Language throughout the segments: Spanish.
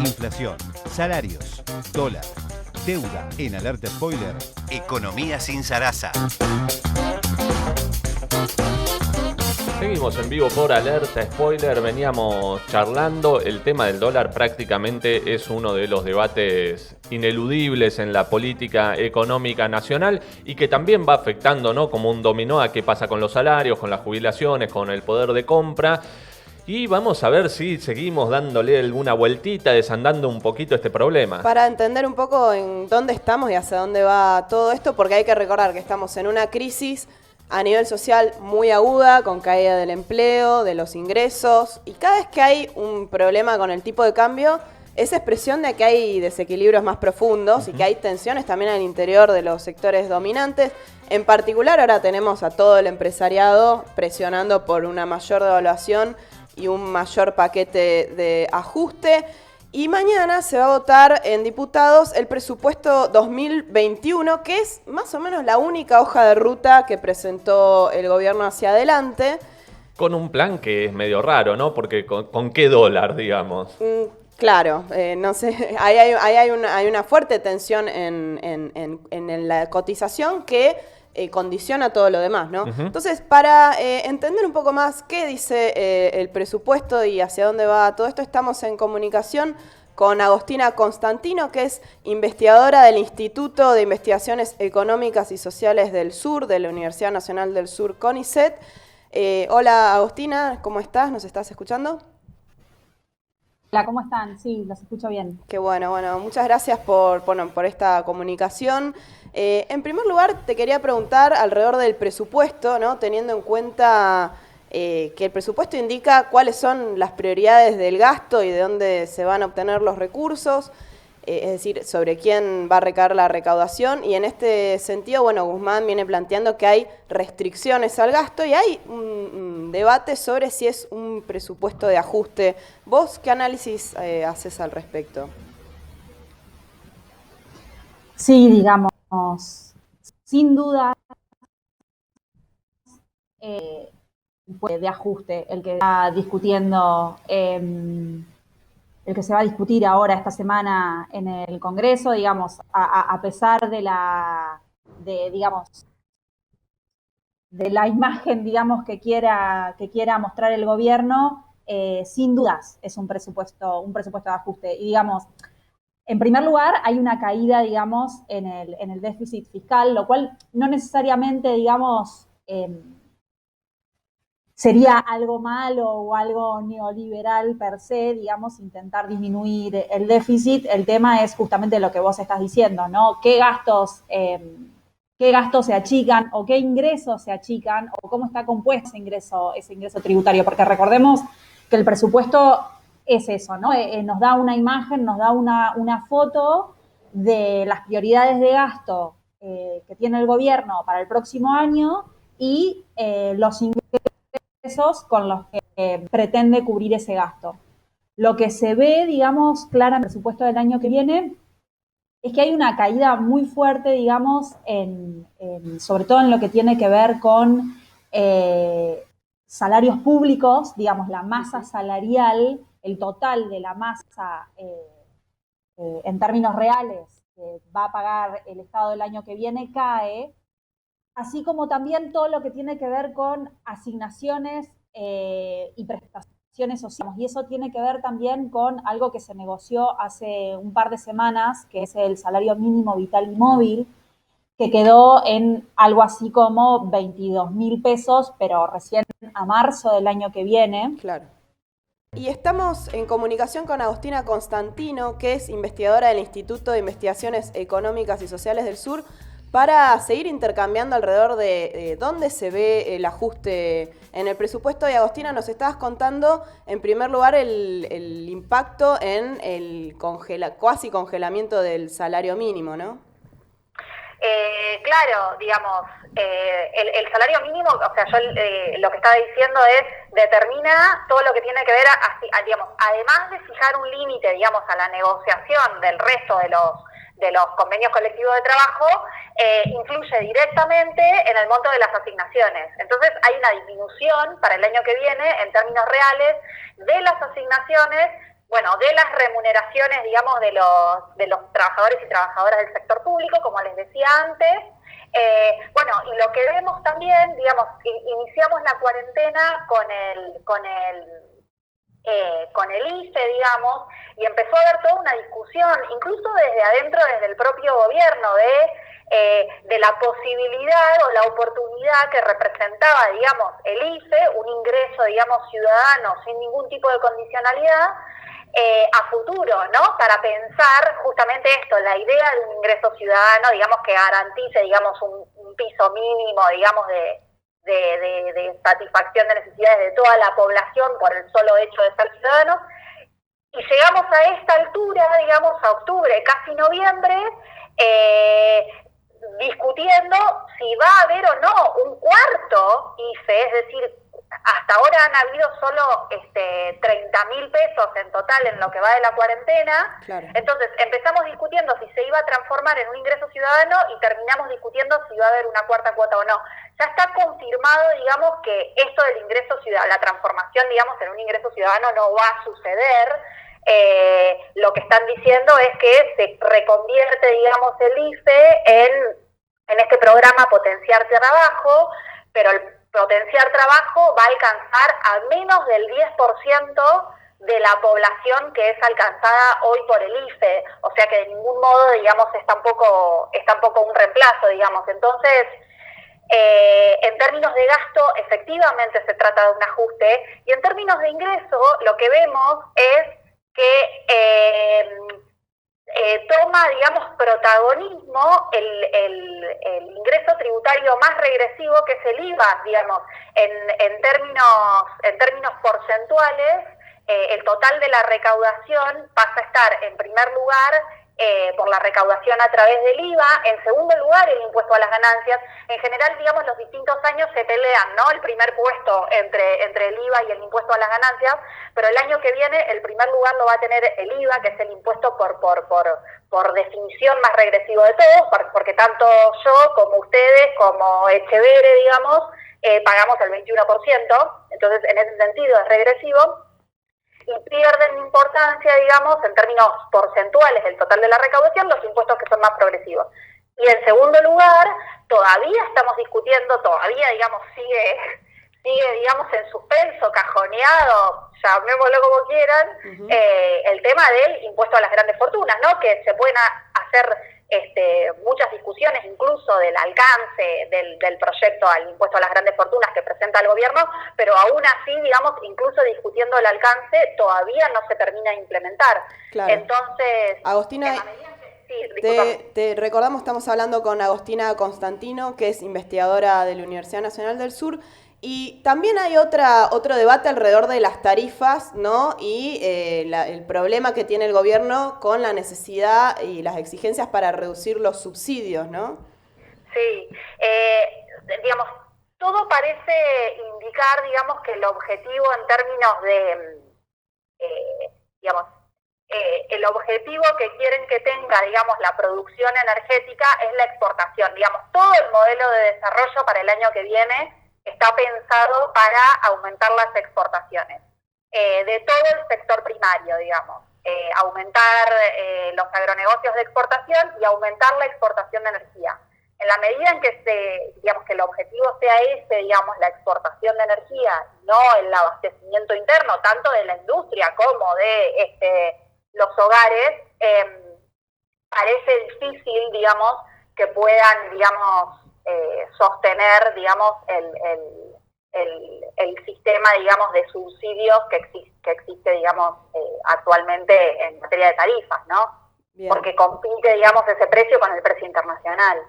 Inflación, salarios, dólar, deuda en Alerta Spoiler, Economía sin zaraza. Seguimos en vivo por Alerta Spoiler, veníamos charlando, el tema del dólar prácticamente es uno de los debates ineludibles en la política económica nacional y que también va afectando, ¿no?, como un dominó a qué pasa con los salarios, con las jubilaciones, con el poder de compra. Y vamos a ver si seguimos dándole alguna vueltita, desandando un poquito este problema. Para entender un poco en dónde estamos y hacia dónde va todo esto, porque hay que recordar que estamos en una crisis a nivel social muy aguda, con caída del empleo, de los ingresos, y cada vez que hay un problema con el tipo de cambio, es expresión de que hay desequilibrios más profundos y que hay tensiones también al interior de los sectores dominantes. En particular, ahora tenemos a todo el empresariado presionando por una mayor devaluación y un mayor paquete de ajuste. Y mañana se va a votar en diputados el presupuesto 2021, que es más o menos la única hoja de ruta que presentó el gobierno hacia adelante. Con un plan que es medio raro, ¿no? Porque ¿con qué dólar, digamos? Claro, no sé, hay una fuerte tensión en la cotización que condiciona todo lo demás, ¿no? Entonces, para entender un poco más qué dice el presupuesto y hacia dónde va todo esto, estamos en comunicación con Agostina Constantino, que es investigadora del Instituto de Investigaciones Económicas y Sociales del Sur, de la Universidad Nacional del Sur, CONICET. Hola, Agostina, ¿cómo estás? ¿Nos estás escuchando? Hola, ¿cómo están? Sí, los escucho bien. Qué bueno, muchas gracias por esta comunicación. En primer lugar, te quería preguntar alrededor del presupuesto, ¿no? Teniendo en cuenta que el presupuesto indica cuáles son las prioridades del gasto y de dónde se van a obtener los recursos, es decir, sobre quién va a recaer la recaudación. Y en este sentido, bueno, Guzmán viene planteando que hay restricciones al gasto y hay un debate sobre si es un presupuesto de ajuste. ¿Vos qué análisis haces al respecto? Sí, digamos, sin duda de ajuste el que está discutiendo, el que se va a discutir ahora esta semana en el Congreso, digamos, a pesar de la imagen, digamos, que quiera mostrar el gobierno, sin dudas es un presupuesto de ajuste. Y digamos, en primer lugar, hay una caída, digamos, en el déficit fiscal, lo cual no necesariamente, digamos, sería algo malo o algo neoliberal per se, digamos, intentar disminuir el déficit. El tema es justamente lo que vos estás diciendo, ¿no? ¿Qué gastos se achican o qué ingresos se achican o cómo está compuesto ese ingreso tributario? Porque recordemos que el presupuesto es eso, ¿no? Nos da una imagen, nos da una foto de las prioridades de gasto que tiene el gobierno para el próximo año y los ingresos con los que pretende cubrir ese gasto. Lo que se ve, digamos, clara en el presupuesto del año que viene es que hay una caída muy fuerte, digamos, sobre todo en lo que tiene que ver con salarios públicos, digamos, la masa salarial, el total de la masa en términos reales que va a pagar el Estado el año que viene cae, así como también todo lo que tiene que ver con asignaciones y prestaciones sociales. Y eso tiene que ver también con algo que se negoció hace un par de semanas, que es el salario mínimo vital y móvil, que quedó en algo así como 22.000 pesos, pero recién a marzo del año que viene. Claro. Y estamos en comunicación con Agostina Constantino, que es investigadora del Instituto de Investigaciones Económicas y Sociales del Sur, para seguir intercambiando alrededor de dónde se ve el ajuste en el presupuesto. Y Agostina, nos estabas contando, en primer lugar, el impacto en el cuasi congelamiento del salario mínimo, ¿no? Claro, digamos, el salario mínimo, o sea, yo lo que estaba diciendo es, determina todo lo que tiene que ver, digamos, además de fijar un límite, digamos, a la negociación del resto de los convenios colectivos de trabajo, influye directamente en el monto de las asignaciones. Entonces hay una disminución para el año que viene, en términos reales, de las asignaciones bueno, de las remuneraciones, digamos, de los trabajadores y trabajadoras del sector público, como les decía antes. Bueno, y lo que vemos también, digamos, iniciamos la cuarentena con el IFE, digamos, y empezó a haber toda una discusión, incluso desde adentro, desde el propio gobierno, de la posibilidad o la oportunidad que representaba, digamos, el IFE, un ingreso, digamos, ciudadano sin ningún tipo de condicionalidad, a futuro, ¿no? Para pensar justamente esto, la idea de un ingreso ciudadano, digamos, que garantice, digamos, un piso mínimo, digamos, de satisfacción de necesidades de toda la población por el solo hecho de ser ciudadanos. Y llegamos a esta altura, digamos, a octubre, casi noviembre, discutiendo si va a haber o no un cuarto IFE, es decir, hasta ahora han habido solo 30.000 pesos en total en lo que va de la cuarentena. Claro. Entonces empezamos discutiendo si se iba a transformar en un ingreso ciudadano y terminamos discutiendo si iba a haber una cuarta cuota o no. Ya está confirmado, digamos, que esto del ingreso ciudadano, la transformación, digamos, en un ingreso ciudadano no va a suceder. Lo que están diciendo es que se reconvierte, digamos, el IFE en este programa Potenciar Trabajo, pero el Potenciar Trabajo va a alcanzar a menos del 10% de la población que es alcanzada hoy por el IFE, o sea que de ningún modo, digamos, es tampoco un reemplazo, digamos. Entonces, en términos de gasto, efectivamente se trata de un ajuste, y en términos de ingreso, lo que vemos es que toma, digamos, protagonismo el ingreso tributario más regresivo, que es el IVA, digamos, en términos porcentuales. El total de la recaudación pasa a estar en primer lugar por la recaudación a través del IVA, en segundo lugar el impuesto a las ganancias. En general, digamos, los distintos años se pelean, ¿no? El primer puesto entre el IVA y el impuesto a las ganancias, pero el año que viene el primer lugar lo va a tener el IVA, que es el impuesto por definición más regresivo de todos, porque tanto yo como ustedes, como Echevere, digamos, pagamos el 21%, entonces en ese sentido es regresivo. Y pierden importancia, digamos, en términos porcentuales del total de la recaudación, los impuestos que son más progresivos. Y en segundo lugar, todavía estamos discutiendo, digamos, sigue, digamos, en suspenso, cajoneado, llamémoslo como quieran, el tema del impuesto a las grandes fortunas, ¿no? Que se pueden hacer muchas discusiones incluso del alcance del proyecto al impuesto a las grandes fortunas que presenta el gobierno, pero aún así, digamos, incluso discutiendo el alcance, todavía no se termina de implementar. Claro. Entonces, Agostina, te recordamos, estamos hablando con Agostina Constantino, que es investigadora de la Universidad Nacional del Sur. Y también hay otro debate alrededor de las tarifas, ¿no? Y el problema que tiene el gobierno con la necesidad y las exigencias para reducir los subsidios, ¿no? Sí, digamos, todo parece indicar, digamos, que el objetivo en términos de, el objetivo que quieren que tenga, digamos, la producción energética es la exportación. Digamos, todo el modelo de desarrollo para el año que viene está pensado para aumentar las exportaciones de todo el sector primario, digamos, aumentar los agronegocios de exportación y aumentar la exportación de energía. En la medida en que digamos, que el objetivo sea ese, digamos, la exportación de energía, no el abastecimiento interno, tanto de la industria como de los hogares, parece difícil, digamos, que puedan, digamos, sostener, digamos, el sistema, digamos, de subsidios que existe, digamos, actualmente en materia de tarifas, ¿no? Bien. Porque compite, digamos, ese precio con el precio internacional.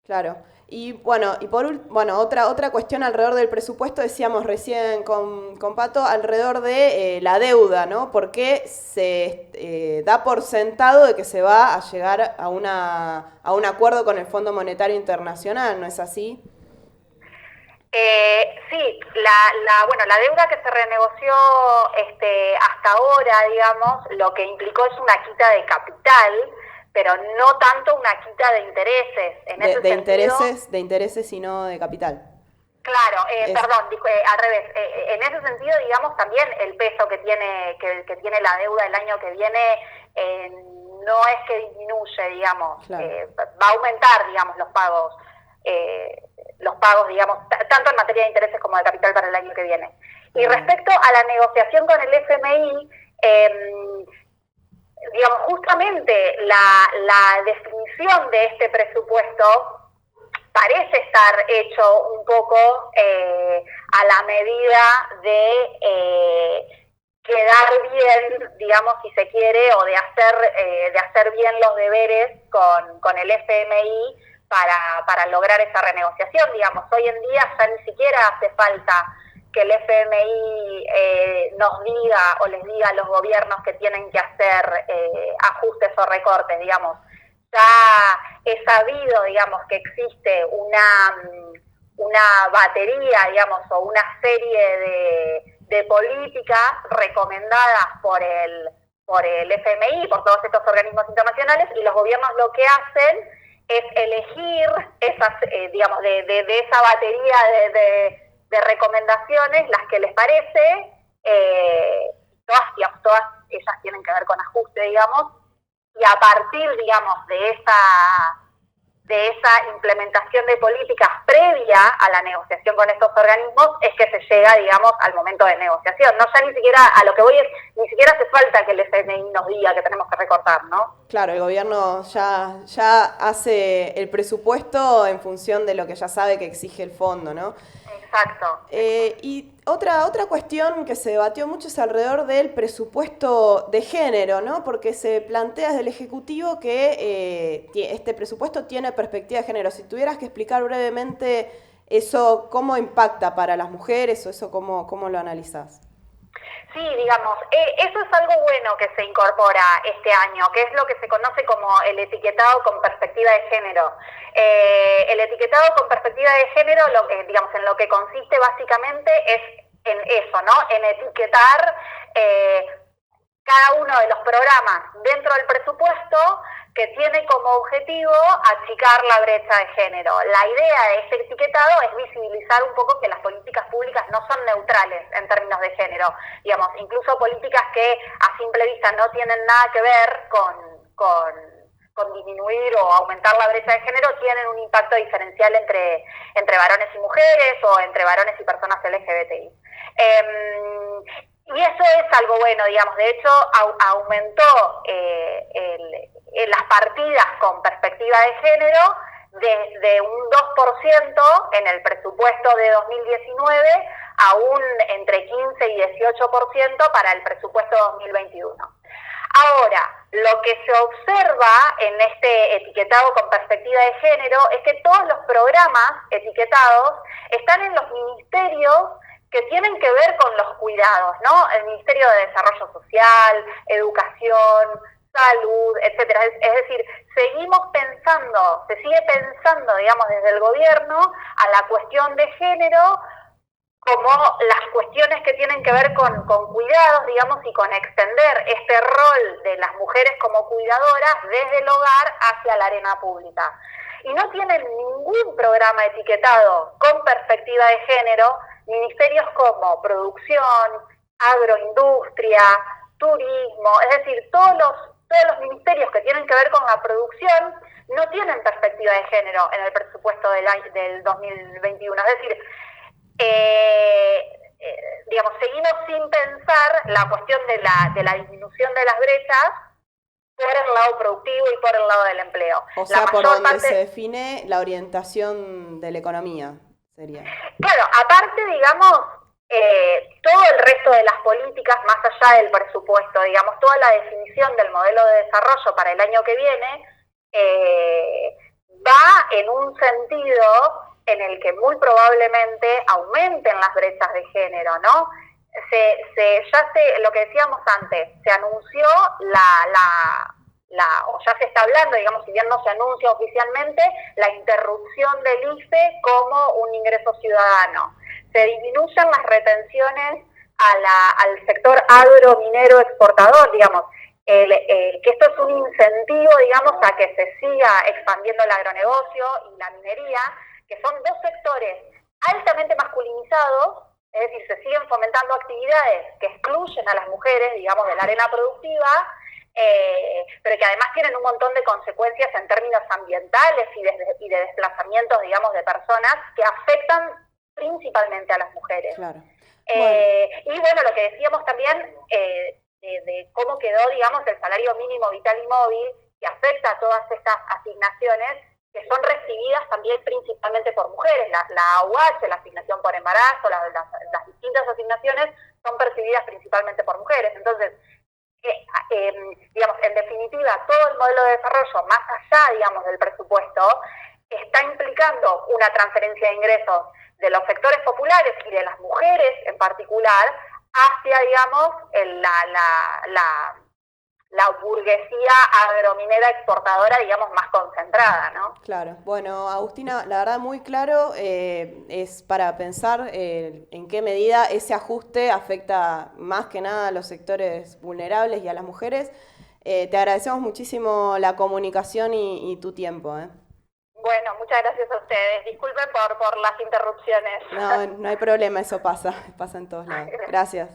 Claro. Y bueno, otra cuestión alrededor del presupuesto, decíamos recién con Pato, alrededor de la deuda, ¿no? Porque se da por sentado de que se va a llegar a un acuerdo con el Fondo Monetario Internacional, ¿no es así? Sí, la deuda que se renegoció hasta ahora, digamos, lo que implicó es una quita de capital, pero no tanto una quita de intereses. De intereses y no de capital. Claro, perdón, al revés. En ese sentido, digamos, también el peso que tiene la deuda el año que viene no es que disminuye, digamos, claro. Va a aumentar, digamos, los pagos, digamos, tanto en materia de intereses como de capital para el año que viene. Y respecto a la negociación con el FMI, digamos, justamente la definición de este presupuesto parece estar hecho un poco a la medida de quedar bien, digamos, si se quiere, o de hacer bien los deberes con el FMI para lograr esa renegociación. Digamos, hoy en día ya ni siquiera hace falta que el FMI nos diga o les diga a los gobiernos que tienen que hacer ajustes o recortes, digamos. Ya he sabido, digamos, que existe una batería, digamos, o una serie de políticas recomendadas por el FMI, por todos estos organismos internacionales, y los gobiernos lo que hacen es elegir esas, digamos, de esa batería de recomendaciones, las que les parece, todas ellas tienen que ver con ajuste, digamos, y a partir, digamos, de esa implementación de políticas previa a la negociación con estos organismos es que se llega, digamos, al momento de negociación. No, ya ni siquiera, a lo que voy es, ni siquiera hace falta que el FMI nos diga que tenemos que recortar, ¿no? Claro, el gobierno ya hace el presupuesto en función de lo que ya sabe que exige el fondo, ¿no? Exacto. Y otra cuestión que se debatió mucho es alrededor del presupuesto de género, ¿no? Porque se plantea desde el Ejecutivo que este presupuesto tiene perspectiva de género. Si tuvieras que explicar brevemente eso, ¿cómo impacta para las mujeres o eso cómo lo analizás? Sí, digamos, eso es algo bueno que se incorpora este año, que es lo que se conoce como el etiquetado con perspectiva de género. El etiquetado con perspectiva de género, digamos, en lo que consiste básicamente es en eso, ¿no? En etiquetar cada uno de los programas dentro del presupuesto que tiene como objetivo achicar la brecha de género. La idea de este etiquetado es visibilizar un poco que las políticas públicas no son neutrales en términos de género. Digamos, incluso políticas que a simple vista no tienen nada que ver con disminuir o aumentar la brecha de género, tienen un impacto diferencial entre varones y mujeres o entre varones y personas LGBTI. Y eso es algo bueno, digamos. De hecho, aumentó las partidas con perspectiva de género desde un 2% en el presupuesto de 2019 a un entre 15 y 18% para el presupuesto 2021. Ahora, lo que se observa en este etiquetado con perspectiva de género es que todos los programas etiquetados están en los ministerios que tienen que ver con los cuidados, ¿no? El Ministerio de Desarrollo Social, Educación, Salud, etcétera. Es decir, se sigue pensando, digamos, desde el gobierno a la cuestión de género como las cuestiones que tienen que ver con cuidados, digamos, y con extender este rol de las mujeres como cuidadoras desde el hogar hacia la arena pública. Y no tienen ningún programa etiquetado con perspectiva de género ministerios como producción, agroindustria, turismo, es decir, todos los ministerios que tienen que ver con la producción no tienen perspectiva de género en el presupuesto del 2021. Es decir, digamos, seguimos sin pensar la cuestión de la disminución de las brechas por el lado productivo y por el lado del empleo. O sea, por donde se define la orientación de la economía, sería. Claro, aparte, digamos, todo el resto de las políticas, más allá del presupuesto, digamos, toda la definición del modelo de desarrollo para el año que viene, va en un sentido en el que muy probablemente aumenten las brechas de género, ¿no? Lo que decíamos antes, se anunció o ya se está hablando, digamos, si bien no se anuncia oficialmente, la interrupción del IFE como un ingreso ciudadano. Se disminuyen las retenciones al sector agrominero exportador, digamos, que esto es un incentivo, digamos, a que se siga expandiendo el agronegocio y la minería, que son dos sectores altamente masculinizados, es decir, se siguen fomentando actividades que excluyen a las mujeres, digamos, de la arena productiva, pero que además tienen un montón de consecuencias en términos ambientales y de desplazamientos, digamos, de personas que afectan principalmente a las mujeres. Claro. Y bueno, lo que decíamos también de cómo quedó, digamos, el salario mínimo vital y móvil, que afecta a todas estas asignaciones, que son recibidas también principalmente por mujeres. La AUH, la asignación por embarazo, las distintas asignaciones son percibidas principalmente por mujeres. Entonces, digamos, en definitiva, todo el modelo de desarrollo, más allá, digamos, del presupuesto, está implicando una transferencia de ingresos de los sectores populares y de las mujeres en particular hacia, digamos, la burguesía agrominera exportadora, digamos, más concentrada, ¿no? Claro. Bueno, Agustina, la verdad muy claro, es para pensar en qué medida ese ajuste afecta más que nada a los sectores vulnerables y a las mujeres. Te agradecemos muchísimo la comunicación y tu tiempo. Bueno, muchas gracias a ustedes. Disculpen por las interrupciones. No hay problema, eso pasa en todos lados. Gracias.